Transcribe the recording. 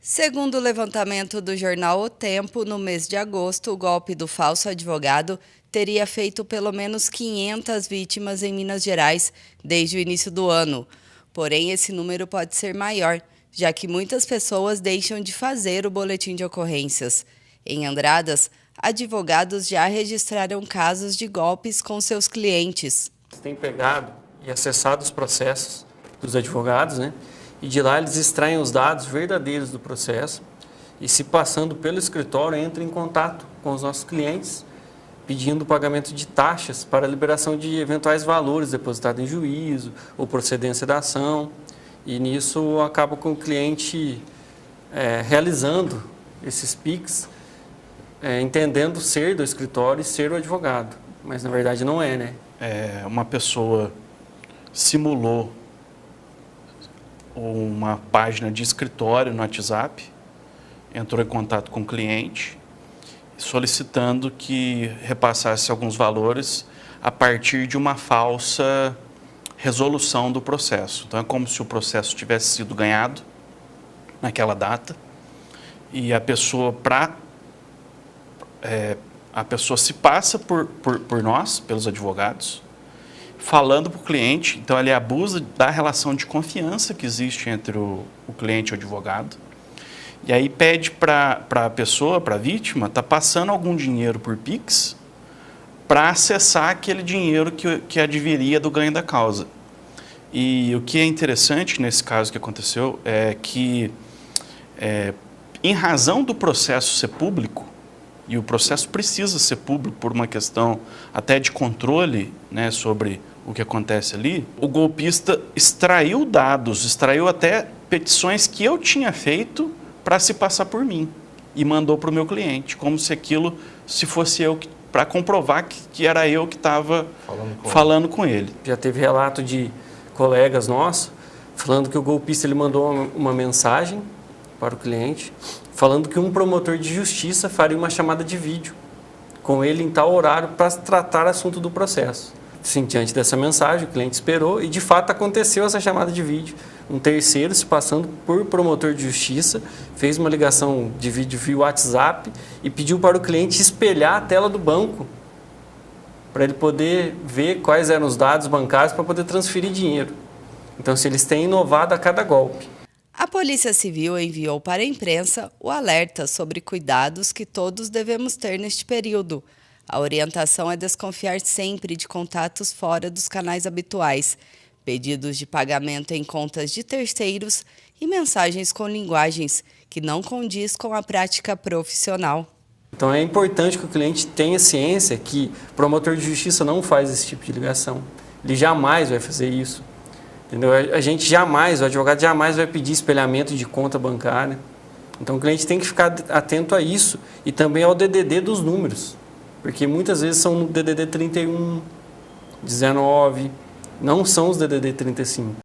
Segundo o levantamento do jornal O Tempo, no mês de agosto, o golpe do falso advogado teria feito pelo menos 500 vítimas em Minas Gerais desde o início do ano. Porém, esse número pode ser maior, já que muitas pessoas deixam de fazer o boletim de ocorrências. Em Andradas, advogados já registraram casos de golpes com seus clientes. Tem pegado e acessado os processos dos advogados, E de lá eles extraem os dados verdadeiros do processo e, se passando pelo escritório, entram em contato com os nossos clientes, pedindo o pagamento de taxas para a liberação de eventuais valores depositados em juízo ou procedência da ação. E nisso acaba com o cliente realizando esses PIX, entendendo ser do escritório e ser o advogado. Mas na verdade não é, Uma pessoa simulou uma página de escritório no WhatsApp, entrou em contato com o cliente, solicitando que repassasse alguns valores a partir de uma falsa resolução do processo. Então, é como se o processo tivesse sido ganhado naquela data e a pessoa se passa por nós, pelos advogados, falando para o cliente. Então, ele abusa da relação de confiança que existe entre o cliente e o advogado. E aí pede para a pessoa, para a vítima, estar passando algum dinheiro por Pix para acessar aquele dinheiro que adviria do ganho da causa. E o que é interessante nesse caso que aconteceu é que, em razão do processo ser público, e o processo precisa ser público por uma questão até de controle, sobre o que acontece ali, o golpista extraiu dados, extraiu até petições que eu tinha feito para se passar por mim e mandou para o meu cliente, como se fosse eu, para comprovar que era eu que estava falando com ele. Já teve relato de colegas nossos falando que o golpista ele mandou uma mensagem para o cliente, falando que um promotor de justiça faria uma chamada de vídeo com ele em tal horário para tratar assunto do processo. Sim, diante dessa mensagem, o cliente esperou e, de fato, aconteceu essa chamada de vídeo. Um terceiro, se passando por promotor de justiça, fez uma ligação de vídeo via WhatsApp e pediu para o cliente espelhar a tela do banco para ele poder ver quais eram os dados bancários para poder transferir dinheiro. Então, se eles têm inovado a cada golpe. A Polícia Civil enviou para a imprensa o alerta sobre cuidados que todos devemos ter neste período. A orientação é desconfiar sempre de contatos fora dos canais habituais, pedidos de pagamento em contas de terceiros e mensagens com linguagens que não condiz com a prática profissional. Então é importante que o cliente tenha ciência que o promotor de justiça não faz esse tipo de ligação. Ele jamais vai fazer isso. Entendeu? O advogado jamais vai pedir espelhamento de conta bancária. Então o cliente tem que ficar atento a isso e também ao DDD dos números, porque muitas vezes são no DDD 31, 19, não são os DDD 35.